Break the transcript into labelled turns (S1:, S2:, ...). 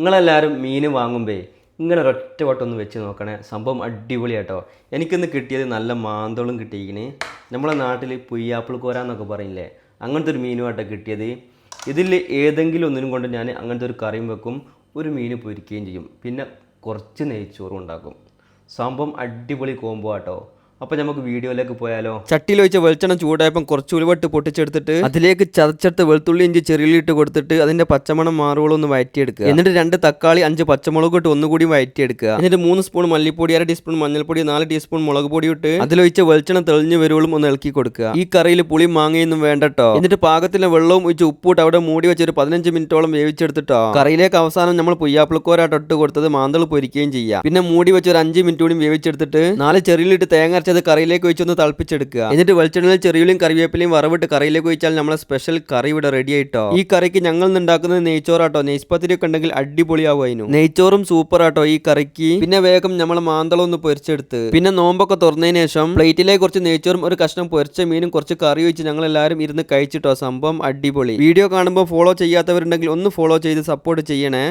S1: നിങ്ങളെല്ലാവരും മീൻ വാങ്ങുമ്പേ ഇങ്ങനെ ഒരൊറ്റ വട്ടം ഒന്ന് വെച്ച് നോക്കണേ. സംഭവം അടിപൊളിയാട്ടോ. എനിക്കിന്ന് കിട്ടിയത് നല്ല മാന്തളും കിട്ടിയിരിക്കണ്. നമ്മളെ നാട്ടിൽ പുയ്യാപ്പിൾ കോര എന്നൊക്കെ പറയില്ലേ, അങ്ങനത്തെ ഒരു മീനുമായിട്ടാണ് കിട്ടിയത്. ഇതിൽ ഏതെങ്കിലും ഒന്നിനും കൊണ്ട് ഞാൻ അങ്ങനത്തെ ഒരു കറിയും വെക്കും, ഒരു മീൻ പൊരിക്കുകയും ചെയ്യും, പിന്നെ കുറച്ച് നെയ്ച്ചോറും ഉണ്ടാക്കും. സംഭവം അടിപൊളി കോംബോ ആട്ടോ. അപ്പോൾ നമുക്ക് വീഡിയോയിലേക്ക് പോയാലോ. ചട്ടിയിൽ വെച്ച വെളിച്ചെണ്ണ ചൂടായപ്പം കുറച്ച് ഉലുവട്ട് പൊട്ടിച്ചെടുത്തിട്ട് അതിലേക്ക് ചതച്ചെടുത്ത് വെളുത്തുള്ളി ഇഞ്ചി ചെറിയിലിട്ട് കൊടുത്തിട്ട് അതിന്റെ പച്ചമണം മാറുകളും ഒന്ന് വഴറ്റിയെടുക്കുക. എന്നിട്ട് 2 തക്കാളി 5 പച്ചമുളക് ഇട്ട് ഒന്നുകൂടി വഴറ്റിയെടുക്കുക. എന്നിട്ട് 3 സ്പൂൺ മല്ലിപ്പൊടി, 1/2 ടീസ്പൂൺ മഞ്ഞൾപ്പൊടി, 4 ടീസ്പൂൺ മുളക് പൊടി ഇട്ട് അതിലൊഴിച്ച വെളിച്ചെണ്ണ തെളിഞ്ഞ് വരുവോളും ഒന്ന് ഇളക്കി കൊടുക്കുക. ഈ കറിയിൽ പുളി മാങ്ങയൊന്നും വേണ്ടട്ടോ. എന്നിട്ട് പാകത്തിന് വെള്ളവും ഒഴിച്ച് ഉപ്പിട്ട് അവിടെ മൂടി വെച്ച് ഒരു 15 മിനിറ്റോളം വേവിച്ചെടുത്തിട്ടോ. കറിയിലേക്ക് അവസാനം നമ്മൾ പുയ്യാപ്പിളക്കോരാട്ട് ഇട്ട് കൊടുത്തത് മാന്തൾ പൊരിക്കുകയും ചെയ്യാം. പിന്നെ മൂടി വെച്ച് ഒരു 5 മിനിറ്റ് കൂടി വേവിച്ചെടുത്തിട്ട് 4 ചെറിയിലിട്ട് തേങ്ങ അത് കറിയിലേക്ക് ഒഴിച്ചൊന്ന് തിളപ്പിച്ചെടുക്കുക. എന്നിട്ട് വെളിച്ചെണ്ണയിൽ ചെറിയുള്ളിയും കറിവേപ്പിലയും വറവിട്ട് കറിയിലേക്ക് ഒഴിച്ചാൽ നമ്മളെ സ്പെഷ്യൽ കറി ഇവിടെ റെഡി ആയിട്ടോ. ഈ കറിക്ക് ഞങ്ങൾ ഉണ്ടാക്കുന്നത് നെയ്ച്ചോറാട്ടോ. നെയ്സ്പത്തിരി ഒക്കെ ഉണ്ടെങ്കിൽ അടിപൊളിയാവുമായിരുന്നു. നെയ്ച്ചോറും സൂപ്പർ ആട്ടോ ഈ കറിക്ക്. പിന്നെ വേഗം നമ്മളെ മാന്തളം ഒന്ന് പൊരിച്ചെടുത്ത് പിന്നെ നോമ്പൊക്കെ തുറന്നതിന് ശേഷം പ്ലേറ്റിലേക്ക് കുറച്ച് നെയ്ച്ചോറും ഒരു കഷ്ണം പൊരിച്ച മീനും കുറച്ച് കറി ഒഴിച്ച് ഞങ്ങൾ എല്ലാവരും ഇരുന്ന് കഴിച്ചിട്ടോ. സംഭവം അടിപൊളി. വീഡിയോ കാണുമ്പോൾ ഫോളോ ചെയ്യാത്തവരുണ്ടെങ്കിൽ ഒന്ന് ഫോളോ ചെയ്ത് സപ്പോർട്ട് ചെയ്യണേ.